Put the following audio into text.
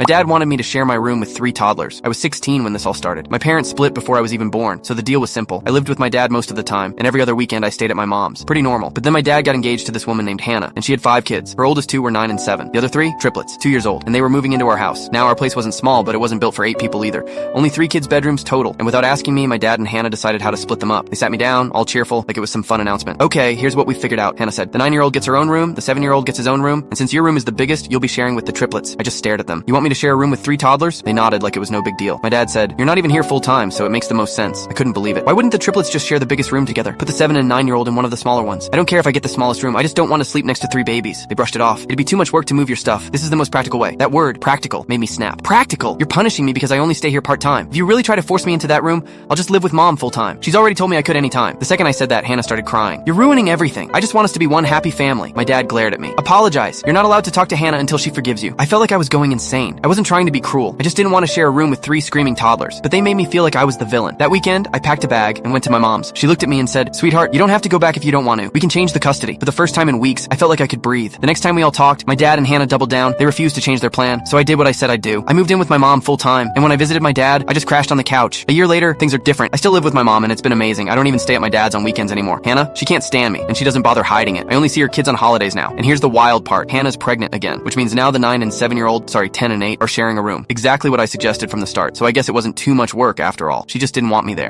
My dad wanted me to share my room with 3 toddlers. I was 16 when this all started. My parents split before I was even born, so the deal was simple. I lived with my dad most of the time, and every other weekend I stayed at my mom's. Pretty normal. But then my dad got engaged to this woman named Hannah, and she had 5 kids. Her oldest 2 were 9 and 7. The other 3, triplets, 2 years old, and they were moving into our house. Now our place wasn't small, but it wasn't built for 8 people either. Only 3 kids' bedrooms total, and without asking me, my dad and Hannah decided how to split them up. They sat me down, all cheerful, like it was some fun announcement. Okay, here's what we figured out, Hannah said. The 9-year-old gets her own room, the 7-year-old gets his own room, and since your room is the biggest, you'll be sharing with the triplets. I just stared at them. You want me to share a room with 3 toddlers? They nodded like it was no big deal. My dad said, you're not even here full time, so it makes the most sense. I couldn't believe it. Why wouldn't the triplets just share the biggest room together? Put the 7 and 9-year-old in one of the smaller ones. I don't care if I get the smallest room, I just don't want to sleep next to 3 babies. They brushed it off. It'd be too much work to move your stuff. This is the most practical way. That word, practical, made me snap. Practical? You're punishing me because I only stay here part-time. If you really try to force me into that room, I'll just live with mom full-time. She's already told me I could anytime. The second I said that, Hannah started crying. You're ruining everything. I just want us to be one happy family. My dad glared at me. Apologize. You're not allowed to talk to Hannah until she forgives you. I felt like I was going insane. I wasn't trying to be cruel. I just didn't want to share a room with 3 screaming toddlers. But they made me feel like I was the villain. That weekend, I packed a bag and went to my mom's. She looked at me and said, sweetheart, you don't have to go back if you don't want to. We can change the custody. For the first time in weeks, I felt like I could breathe. The next time we all talked, my dad and Hannah doubled down. They refused to change their plan, so I did what I said I'd do. I moved in with my mom full time, and when I visited my dad, I just crashed on the couch. A year later, things are different. I still live with my mom, and it's been amazing. I don't even stay at my dad's on weekends anymore. Hannah, she can't stand me, and she doesn't bother hiding it. I only see her kids on holidays now. And here's the wild part. Hannah's pregnant again, which means now the 9 and 7-year-old, 10 and 8, are sharing a room. Exactly what I suggested from the start, so I guess it wasn't too much work after all. She just didn't want me there.